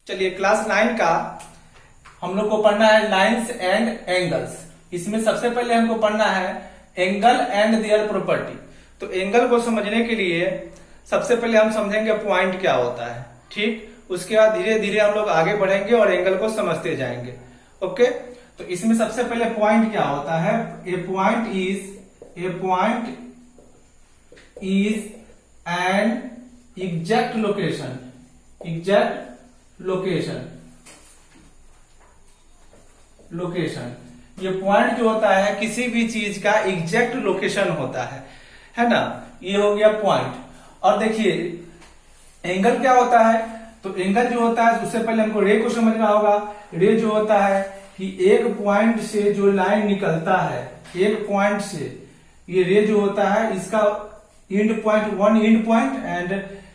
चलिए क्लास 9 का हम लोग को पढ़ना है लाइंस एंड एंगल्स। इसमें सबसे पहले हमको पढ़ना है एंगल एंड देयर प्रॉपर्टी। तो एंगल को समझने के लिए सबसे पहले हम समझेंगे पॉइंट क्या होता है, ठीक। उसके बाद धीरे धीरे हम लोग आगे बढ़ेंगे और एंगल को समझते जाएंगे। ओके, तो इसमें सबसे पहले पॉइंट क्या होता है। A point is an exact location. ये पॉइंट जो होता है किसी भी चीज का एग्जैक्ट लोकेशन होता है ना। ये हो गया पॉइंट। और देखिए एंगल क्या होता है। तो एंगल जो होता है उससे पहले हमको रे को समझना होगा। रे जो होता है कि एक पॉइंट से जो लाइन निकलता है, एक पॉइंट से, ये रे जो होता है इसका and point, one and point and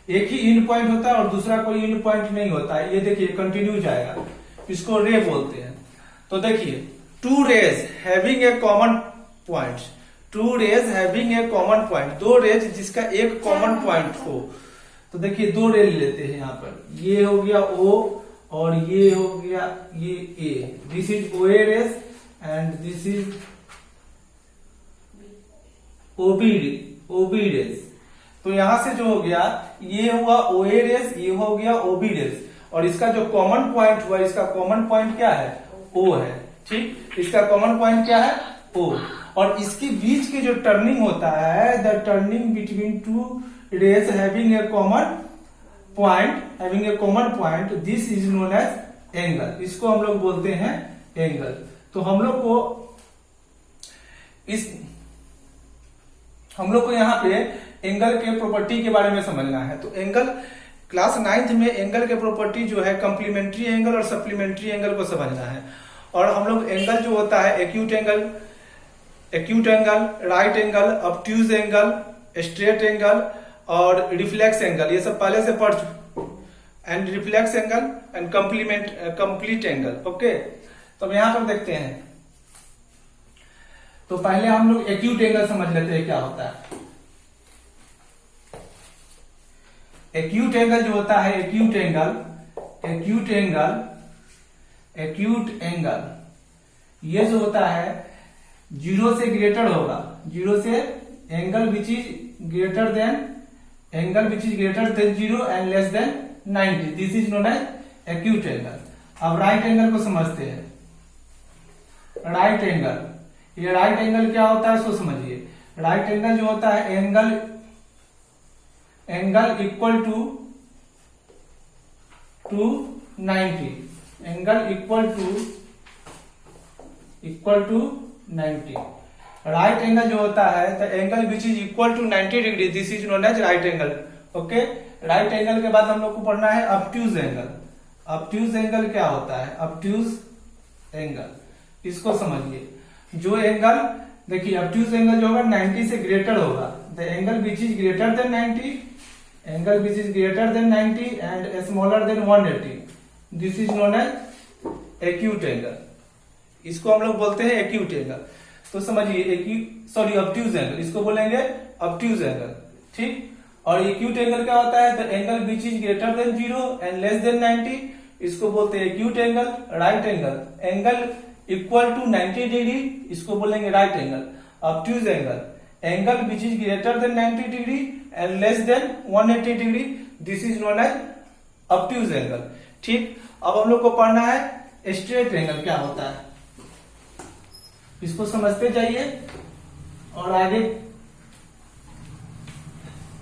एक ही एंड पॉइंट होता है और दूसरा कोई एंड पॉइंट नहीं होता है। ये देखिए कंटिन्यू जाएगा, इसको रे बोलते हैं। तो देखिए two rays having a common point, दो रेज जिसका एक कॉमन पॉइंट हो। तो देखिए दो रे लेते हैं यहाँ पर, ये हो गया O और ये हो गया ये A। This is OA rays and this is OB rays. तो यहां से जो हो गया ये हुआ OA रेज, ये हो गया OB रेज, और इसका जो कॉमन पॉइंट हुआ, इसका कॉमन पॉइंट क्या है, O है, ठीक। इसका कॉमन पॉइंट क्या है, O। और इसके बीच के जो टर्निंग होता है, the turning between two rays having a common point, this is known as angle. इसको हम लोग बोलते हैं एंगल। तो हम लोग को यहाँ पे एंगल के प्रॉपर्टी के बारे में समझना है। तो एंगल क्लास 9th में एंगल के प्रॉपर्टी जो है कॉम्प्लीमेंट्री एंगल और सप्लीमेंट्री एंगल को समझना है। और हम लोग एंगल जो होता है acute angle, right angle, obtuse angle, straight angle और रिफ्लेक्स एंगल, ये सब पहले से पढ़ चुके। And reflex angle and complete angle. Okay, तो अब यहां पर देखते हैं। तो पहले हम लोग एक्यूट एंगल समझ लेते हैं क्या होता है। एक्यूट एंगल जो होता है, एक्यूट एंगल ये जो होता है जीरो से ग्रेटर होगा, जीरो से angle which is greater than zero and less than 90, this is known as acute angle. अब राइट एंगल को समझते हैं। राइट एंगल, ये राइट एंगल क्या होता है इसको समझिए। राइट एंगल जो होता है angle equal to 90, angle equal to 90। Right angle जो होता है the angle which is equal to 90 degree, this is known as right angle. Okay, right angle के बाद हम लोग को पढ़ना है ऑब्ट्यूज एंगल। ऑब्ट्यूज एंगल क्या होता है, ऑब्ट्यूज एंगल इसको समझिए। जो एंगल देखिए ऑब्ट्यूज एंगल जो होगा 90 से ग्रेटर होगा, the angle which is greater than 90 and smaller than 180, this is known as acute angle. इसको हम लोग बोलते हैं एक्यूट एंगल। तो समझिए ऑब्ट्यूज एंगल, इसको बोलेंगे ऑब्ट्यूज एंगल, ठीक। और एक्यूट एंगल क्या होता है, the angle which is greater than zero and less than 90, इसको बोलते हैं acute angle. Right angle equal to 90 degree, इसको बोलेंगे right angle. Obtuse angle which is greater than 90 degree and less than 180 degree, this is known as obtuse angle, ठीक। अब हम लोग को पढ़ना है स्ट्रेट एंगल क्या होता है, इसको समझते जाइए और आगे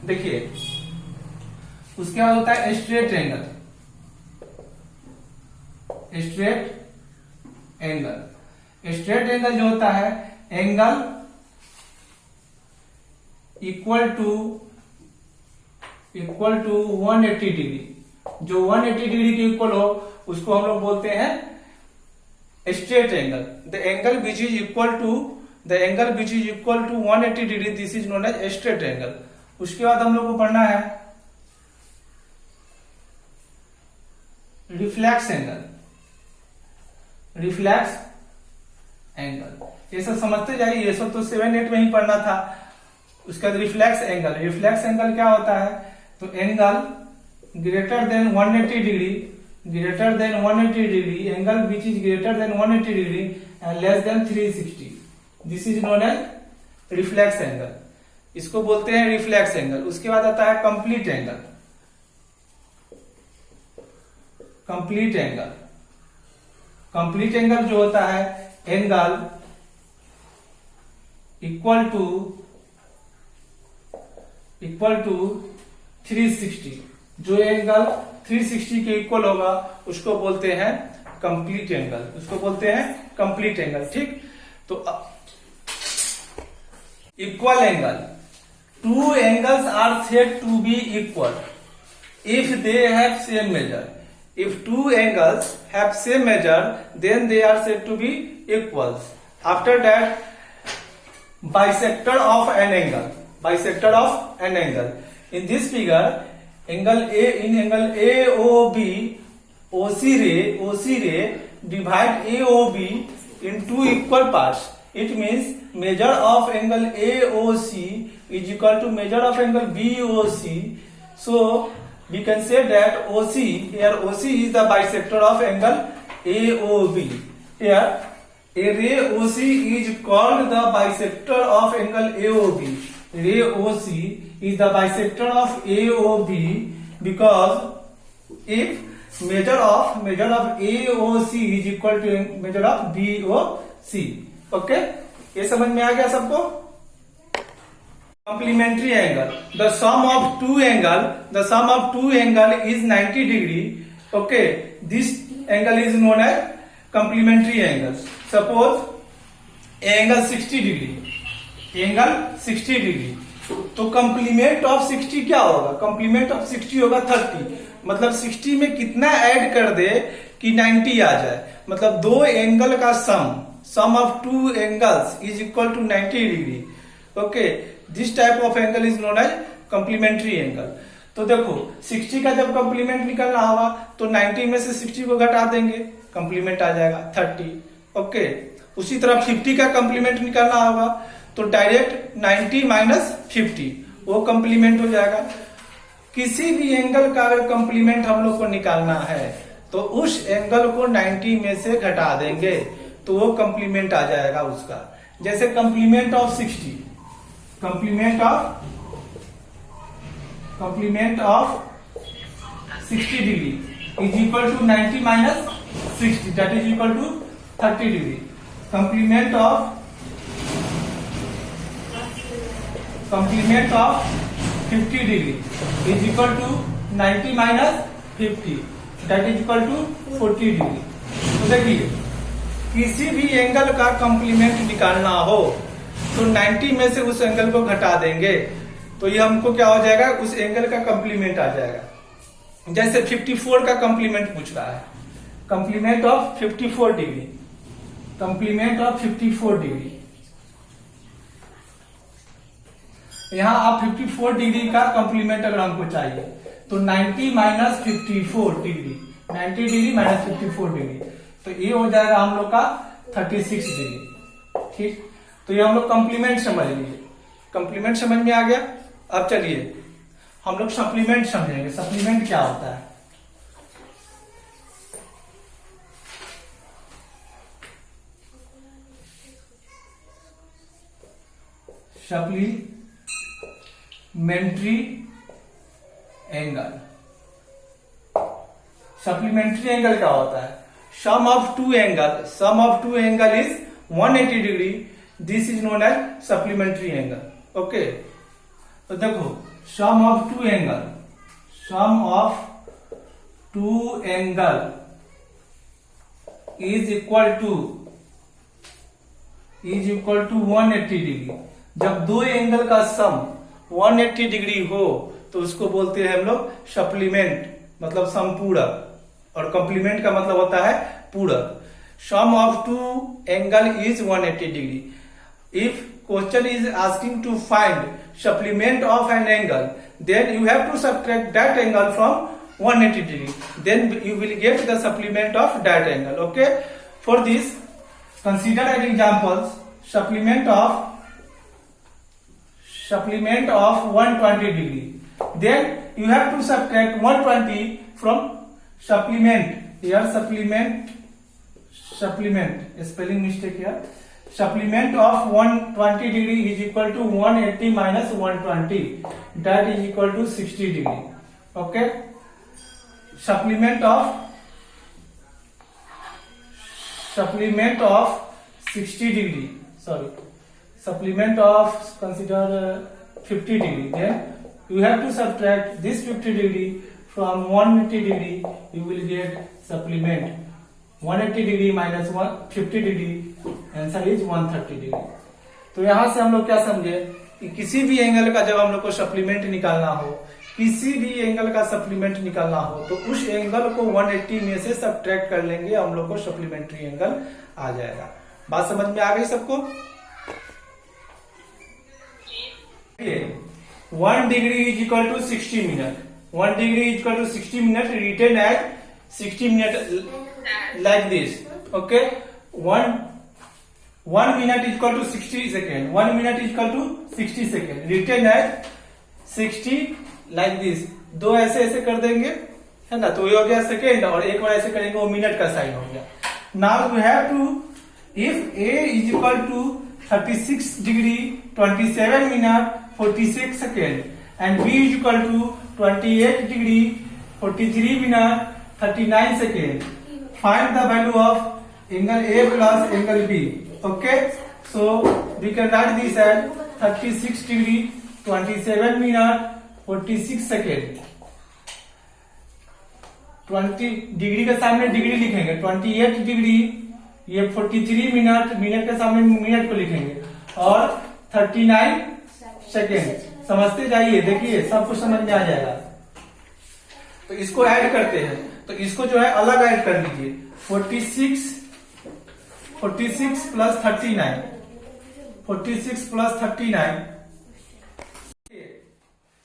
देखिए। उसके बाद होता है स्ट्रेट एंगल। स्ट्रेट एंगल जो होता है एंगल इक्वल टू 180 डिग्री, जो 180 डिग्री के इक्वल हो उसको हम लोग बोलते हैं straight angle. The angle which is equal to 180 degree, this is known as straight angle. उसके बाद हम लोग को पढ़ना है रिफ्लेक्स एंगल। ये सब समझते जाइए, ये सब तो 7-8 में ही पढ़ना था। उसके बाद रिफ्लेक्स एंगल क्या होता है, तो angle greater than 180 degree greater than 180 degree, angle which is greater than 180 degree and less than 360. This is known as reflex angle, इसको बोलते हैं रिफ्लेक्स एंगल। उसके बाद आता है complete angle. Complete angle, complete angle जो होता है एंगल इक्वल टू 360, जो एंगल 360 के इक्वल होगा उसको बोलते हैं कंप्लीट एंगल, उसको बोलते हैं कंप्लीट एंगल। ठीक, तो equal angle, two angles are said to be equal if they have same measure. If two angles have same measure, then they are said to be equals. After that, bisector of an angle. Bisector of an angle. In this figure, angle A, in angle AOB, OC ray divide AOB in two equal parts. It means measure of angle AOC is equal to measure of angle BOC. So we can say that OC, here OC is the bisector of angle AOB. Here a ray OC is called the bisector of angle AOB. Ray OC is the bisector of AOB because if measure of AOC is equal to measure of BOC. Okay, ये समझ में आ गया सबको? Complementary angle, the sum of two angle is 90 degree. Okay, this angle is known as complementary angle. Suppose angle 60 degree, तो complement of 60 क्या होगा? complement of 60 होगा 30, मतलब 60 में कितना ऐड कर दे कि 90 आ जाए, मतलब दो एंगल का sum of two angles is equal to 90 degree. Okay, this type of angle is known as complementary angle. तो देखो 60 का जब कंप्लीमेंट निकलना होगा तो 90 में से 60 को घटा देंगे, कंप्लीमेंट आ जाएगा 30। ओके, उसी तरह 50 का कंप्लीमेंट निकलना होगा तो डायरेक्ट 90 माइनस 50 वो कंप्लीमेंट हो जाएगा। किसी भी एंगल का अगर कंप्लीमेंट हम लोग को निकालना है तो उस एंगल को 90 में से घटा देंगे तो वो कंप्लीमेंट आ जाएगा उसका। जैसे complement of 60, complement of 60 degree is equal to 90 minus 60, that is equal to 30 degree. Complement of 50 degree is equal to 90 minus 50, that is equal to 40 degree. तो देखिए किसी भी एंगल का कंप्लीमेंट निकालना हो तो 90 में से उस एंगल को घटा देंगे तो ये हमको क्या हो जाएगा, उस एंगल का कंप्लीमेंट आ जाएगा। जैसे 54 का कंप्लीमेंट पूछ रहा है, complement of 54 degree, complement of 54 degree. यहां आप 54 डिग्री का कंप्लीमेंट अगर हमको चाहिए तो 90 minus 54 degree, 90 degree minus 54 degree, तो ये हो जाएगा हम लोग का 36 डिग्री। ठीक, तो ये हम लोग कंप्लीमेंट समझ लीजिए। कंप्लीमेंट समझ में आ गया। अब चलिए हम लोग सप्लीमेंट समझेंगे। सप्लीमेंट क्या होता है? सप्लीमेंट्री एंगल, सप्लीमेंट्री एंगल क्या होता है? Sum of two angle is 180 degree, this is known as supplementary angle. Okay, तो देखो sum of two angle is equal to 180 degree. जब दो एंगल का सम 180 डिग्री हो तो उसको बोलते हैं हम लोग सप्लीमेंट, मतलब समपूरक, और कॉम्प्लीमेंट का मतलब होता है पूरक। Sum of two angle is 180 degree. If question is asking to find supplement of an angle, then you have to subtract that angle from 180 degree. Then you will get the supplement of that angle. Okay. For this, consider an examples. Supplement of 120 degree. Then you have to subtract 120 from supplement यार, supplement spelling mistake यार, supplement of 120 degree is equal to 180 minus 120, that is equal to 60 degree. Okay, supplement of 60 degree, sorry, supplement of consider 50 degree, then you have to subtract this 50 degree from 180 degree, you will get supplement 180 degree minus 50 degree, answer is 130 degree. तो यहां से हम लोग क्या समझे कि किसी भी एंगल का जब हम लोग को सप्लीमेंट निकालना हो, किसी भी एंगल का सप्लीमेंट निकालना हो, तो उस एंगल को 180 में से सब्ट्रैक्ट कर लेंगे, हम लोग को सप्लीमेंट्री एंगल आ जाएगा। बात समझ में आ गई सबको? 1 degree is equal to 60 minute. 1 degree is equal to 60 minute, written as 60 minute like this. Okay, 1 minute is equal to 60 second. 1 minute is equal to 60 second, written as 60 like this. दो ऐसे ऐसे कर देंगे, है ना, तो ये हो गया सेकेंड, और एक बार ऐसे करेंगे वो मिनट का साइन हो गया। Now we have to, if A is equal to 36 degree 27 minute 46 second and B is equal to 28 degree 43 minute 39 second, find the value of angle A plus angle B. Okay, so we can write this as 36 degree 27 minute 46 second। 20 degree के सामने degree लिखेंगे, 28 degree, ये 43 minute, minute के सामने minute को लिखेंगे, और 39 second. समझते जाइए, देखिए सब कुछ समझ में आ जाएगा। तो इसको ऐड करते हैं, तो इसको जो है अलग ऐड कर लीजिए, 46 प्लस 39, 46 प्लस 39,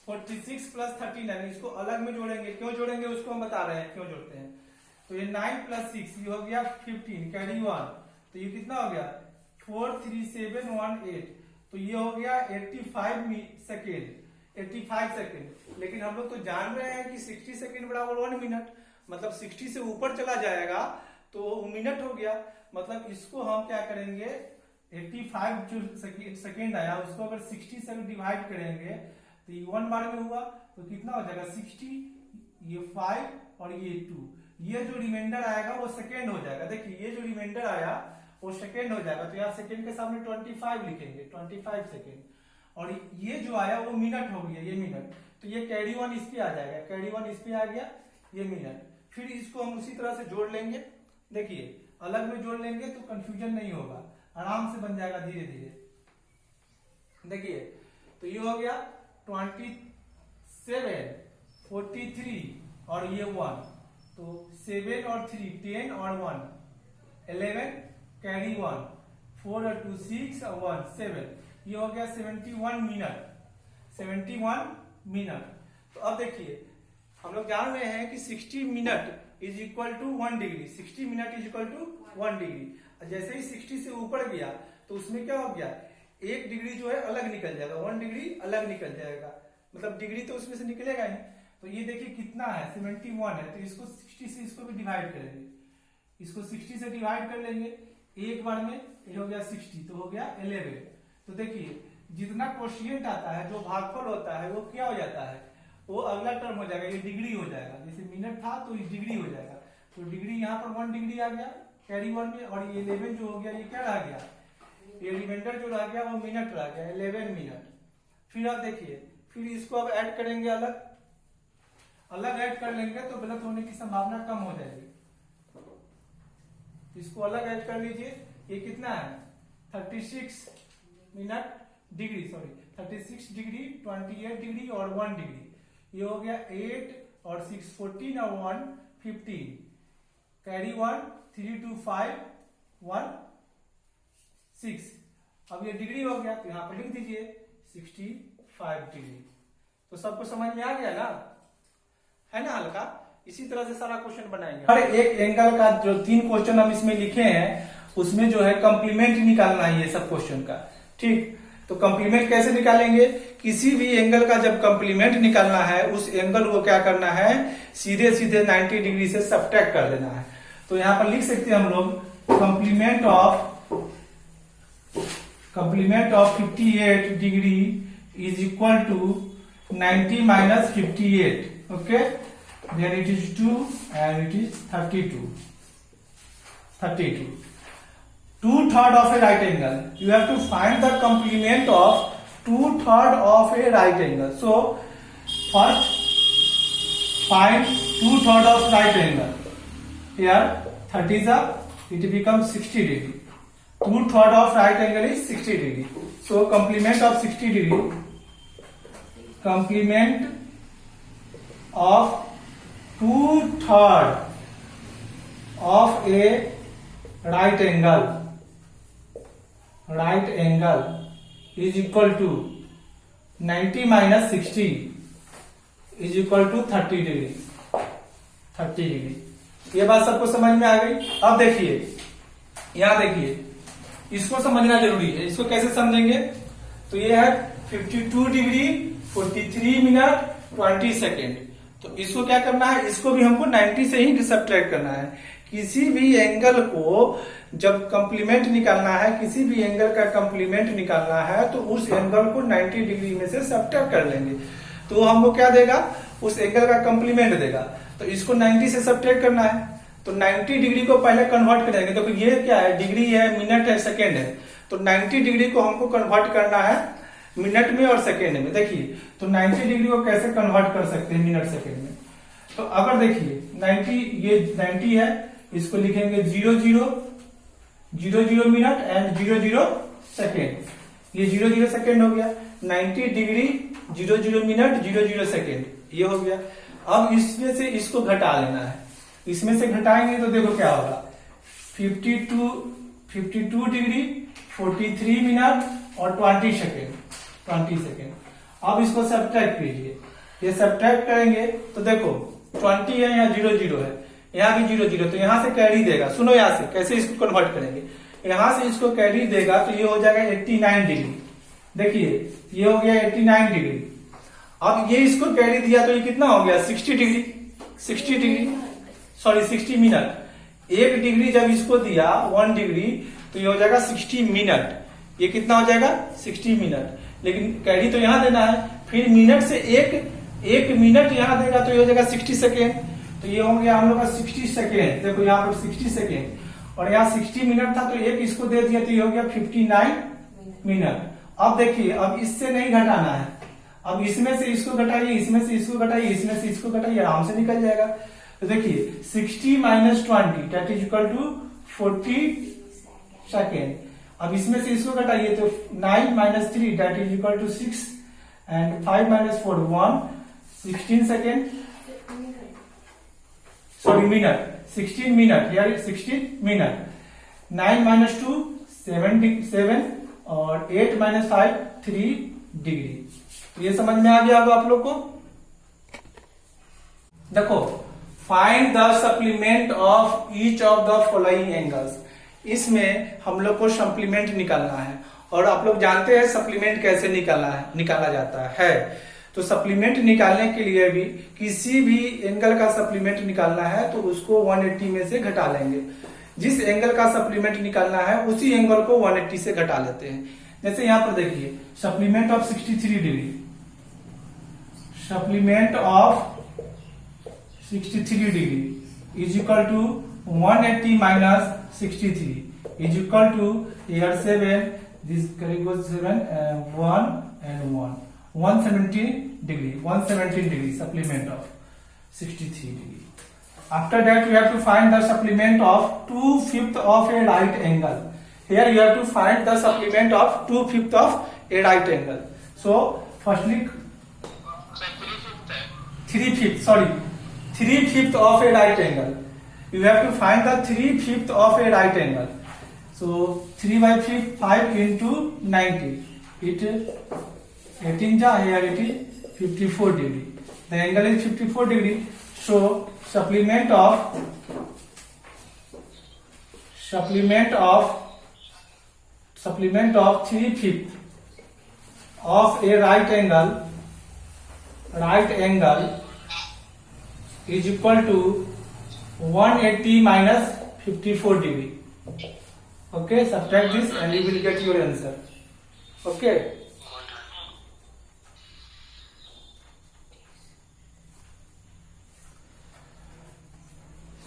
46 प्लस 39, इसको अलग में जोड़ेंगे। क्यों जोड़ेंगे उसको हम बता रहे हैं क्यों जोड़ते हैं। तो ये 9 प्लस 6 ये हो गया 15, कैरी 1, तो ये कितना हो गया 43718, तो ये हो गया 85 सेकेंड, 85 सेकेंड। लेकिन हम लोग तो जान रहे हैं कि 60 सेकेंड बराबर 1 मिनट, मतलब 60 से ऊपर चला जाएगा तो मिनट हो गया। मतलब इसको हम क्या करेंगे, 85 जो सेकेंड आया उसको अगर 60 से डिवाइड करेंगे तो ये 1 बार में हुआ, तो कितना हो जाएगा 60, ये 5 और ये 2, ये जो रिमाइंडर आएगा वो सेकेंड हो जाएगा। देखिए ये जो रिमाइंडर आया वो सेकेंड हो जाएगा, तो यहाँ सेकेंड के सामने 25 लिखेंगे, 25 सेकेंड, और ये जो आया वो मिनट हो गया, ये मिनट, तो ये कैरी 1 इस पे आ जाएगा, कैरी 1 इस पे आ गया, ये मिनट। फिर इसको हम उसी तरह से जोड़ लेंगे, देखिए अलग में जोड़ लेंगे तो कंफ्यूजन नहीं होगा, आराम से बन जाएगा धीरे धीरे। देखिए तो ये हो गया 27, 43 और ये 1, तो 7 और 3 10 और 1 11, कैरी 1, 4 और 2 6 और 1 7, ये हो गया 71 मिनट, 71 मिनट। तो अब देखिए हम लोग जान रहे हैं कि 60 minute is equal to 1 degree, 60 minute is equal to 1 degree. जैसे ही 60 से ऊपर गया तो उसमें क्या हो गया, 1 डिग्री जो है अलग निकल जाएगा, 1 डिग्री अलग निकल जाएगा, मतलब डिग्री तो उसमें से निकलेगा ही। तो ये देखिए कितना है 71 है, तो इसको 60 से इसको भी डिवाइड करेंगे, इसको 60 से डिवाइड कर लेंगे एक बार में, ये हो गया 60, तो हो गया 11। तो देखिए जितना कोशिएंट आता है, जो भागफल होता है वो क्या हो जाता है, वो अगला टर्म हो जाएगा, ये डिग्री हो जाएगा। जैसे मिनट था तो ये डिग्री हो जाएगा, तो डिग्री यहाँ पर 1 डिग्री आ गया कैरी 1 में, और ये 11 जो हो गया ये क्या रह गया, ये रिमाइंडर जो रह गया वो मिनट रह गया, 11 मिनट। फिर आप देखिए फिर इसको अब ऐड करेंगे, अलग अलग ऐड कर लेंगे तो गलत होने की संभावना कम हो जाएगी। इसको अलग ऐड कर लीजिए, ये कितना है 36 minute degree, sorry 36 degree 28 degree और 1 डिग्री, ये हो गया 8 और 6 14 और 1 15, कैरी 1 3 2 5 1 6। अब ये डिग्री हो गया तो यहां पर लिख दीजिए 65 डिग्री। तो सबको समझ में आ गया ना, है ना हल्का। इसी तरह से सारा क्वेश्चन बनाएंगे। हर एक एंगल का जो 3 क्वेश्चन हम इसमें लिखे हैं उसमें जो है कॉम्प्लीमेंट निकालना है ये सब क्वेश्चन का, ठीक। तो कंप्लीमेंट कैसे निकालेंगे? किसी भी एंगल का जब कंप्लीमेंट निकालना है उस एंगल को क्या करना है, सीधे सीधे 90 डिग्री से सब्ट्रैक्ट कर देना है। तो यहां पर लिख सकते हैं हम लोग complement of 58 degree is equal to 90 minus 58. Okay, then it is 2 and it is 32. 2/3 of a right angle. You have to find the complement of 2/3 of a right angle. So first find 2/3 of right angle. Here 30 is up, it becomes 60 degree. 2/3 of right angle is 60 degree. So complement of 60 degree. Complement of 2/3 of a right angle is equal to 90 minus 60 is equal to 30 degree. 30 degree. ये बात सबको समझ में आ गई? अब देखिए, यहां देखिए, इसको समझना जरूरी है. इसको कैसे समझेंगे? तो ये है 52 डिग्री 43 मिनट 20 सेकेंड. तो इसको क्या करना है? इसको भी हमको 90 से ही सब्ट्रैक्ट करना है. किसी भी एंगल को जब कंप्लीमेंट निकालना है, किसी भी एंगल का कंप्लीमेंट निकालना है तो उस एंगल को 90 डिग्री में से सब्ट्रैक्ट कर लेंगे. तो हमको क्या देगा? उस एंगल का कंप्लीमेंट देगा. तो इसको 90 से सब्ट्रैक्ट करना है. तो 90 डिग्री को पहले कन्वर्ट करेंगे. तो ये क्या है? डिग्री है, मिनट है, सेकेंड है. तो 90 डिग्री को हमको कन्वर्ट करना है मिनट में और सेकेंड में. देखिए, तो 90 डिग्री को कैसे कन्वर्ट कर सकते हैं मिनट सेकेंड में? तो अगर देखिए 90, ये 90 है, इसको लिखेंगे 00 मिनट एंड 00 सेकेंड. ये 00 सेकेंड हो गया. 90 डिग्री 00 मिनट 00 सेकेंड, ये हो गया. अब इसमें से इसको घटा लेना है. इसमें से घटाएंगे तो देखो क्या होगा. 52 डिग्री 43 मिनट और 20 सेकेंड. अब इसको सब्ट्रैक्ट कीजिए. ये सब्ट्रैक्ट करेंगे तो देखो 20 है, यहाँ 00 है, यहाँ भी 00. तो यहां से कैरी देगा. सुनो यहां से कैसे इसको कन्वर्ट करेंगे. यहां से इसको कैरी देगा तो ये हो जाएगा 89 डिग्री. देखिए, ये हो गया 89 डिग्री. अब ये इसको कैरी दिया तो ये कितना हो गया? 60 मिनट. 1 डिग्री जब इसको दिया 1 डिग्री तो ये हो जाएगा 60 मिनट. ये कितना हो जाएगा? 60 मिनट. लेकिन कैरी तो यहां देना है. फिर मिनट से एक मिनट यहां देगा तो ये हो जाएगा 60 सेकेंड. तो ये हो गया हम लोग का 60 सेकेंड. देखो यहाँ पर 60 सेकेंड और यहाँ 60 मिनट था तो एक इसको दे दिया तो ये हो गया 59 मिनट. अब देखिए, अब इससे नहीं घटाना है. अब इसमें से इसको घटाइए, इसमें से इसको घटाइए, इसमें से इसको घटाइए, आराम से निकल जाएगा. तो देखिए 60 minus 20 that is equal to 40 second. अब इसमें से इसको घटाइए तो 9 minus 3 that is equal to 6 and 5 minus 4 1 16 second. Sorry minute. 16 minute, यार 16 मिनट. 9 माइनस 2 7 और 8 माइनस 5 3 डिग्री. ये समझ में आ गया होगा आप लोग को. देखो, find the supplement of each of the following angles. इसमें हम लोग को सप्लीमेंट निकालना है और आप लोग जानते हैं सप्लीमेंट कैसे निकाला जाता है. तो सप्लीमेंट निकालने के लिए भी किसी भी एंगल का सप्लीमेंट निकालना है तो उसको 180 में से घटा लेंगे. जिस एंगल का सप्लीमेंट निकालना है उसी एंगल को 180 से घटा लेते हैं. जैसे यहां पर देखिए supplement of 63 degree. Supplement of 63 degree is equal to 180 minus 63 is equal to here 7, this goes 7 1 and 1 117 degree supplement of 63 degree. After that you have to find the supplement of 2/5 of a right angle. Here you have to find the supplement of 2/5 of a right angle. So firstly 3/5 of a right angle. You have to find the 3/5 of a right angle. So 3/5 into 90. It 18 ja, here it is 54 degree. The angle is 54 degree. So supplement of 3/5 of a right angle is equal to 180 minus 54 degree. Okay, subtract this and you will get your answer. Okay.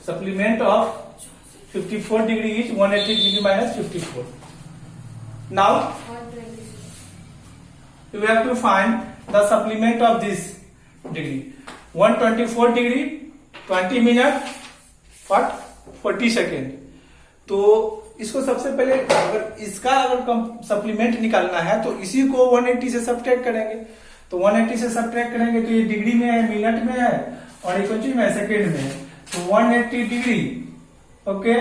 Supplement of 54 degree is 180 degree minus 54. Now you have to find the supplement of this degree. 124 degree 20 minute 40 second. तो इसको सबसे पहले अगर इसका supplement निकालना है तो इसी को 180 से सब्ट्रैक्ट करेंगे. तो 180 से सब्ट्रैक्ट करेंगे तो ये डिग्री में है, मिनट में है और ये में सेकेंड में है. तो 180 degree okay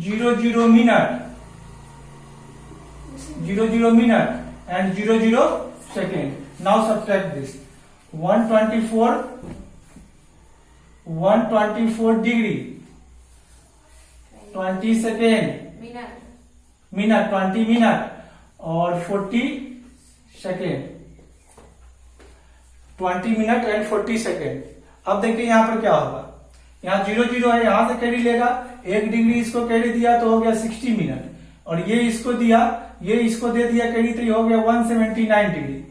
00 minute 00 minute and 00 second. Now subtract this 124 degree 20 second minute 20 minute और 40 सेकेंड 20 मिनट एंड 40 सेकेंड. अब देखिए यहां पर क्या होगा. यहाँ 00 है, यहां से कैरी लेगा 1 डिग्री इसको कैरी दिया तो हो गया 60 मिनट और ये इसको दिया, ये इसको दे दिया कैरी तो ये हो गया 179 डिग्री.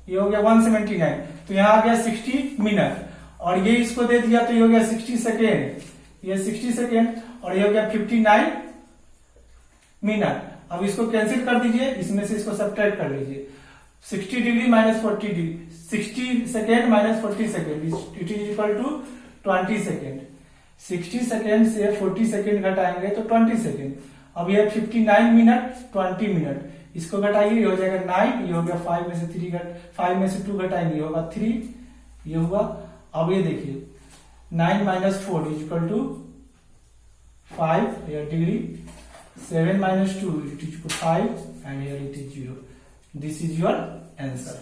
ये हो गया 179. तो यहाँ आ गया 60 मिनट और ये इसको दे दिया तो ये हो गया 60 सेकेंड. ये 60 सेकेंड और ये हो गया 59 मिनट. अब इसको कैंसिल कर दीजिए, इसमें से इसको सब्ट्रैक्ट कर लीजिए. 60 degree minus 40 degree 60 second minus 40 second it is equal to 20 second. 60 second से 40 सेकेंड घटाएंगे तो 20 सेकेंड. अब ये 59 मिनट 20 मिनट इसको घटाइए, ये हो जाएगा 9. ये हो गया 5 में से 2 घटाएंगे, ये होगा 3. ये होगा. अब ये देखिए 9 minus 4 is equal to 5 degree. 7 minus 2 it is 5 and here it is 0. This is your answer.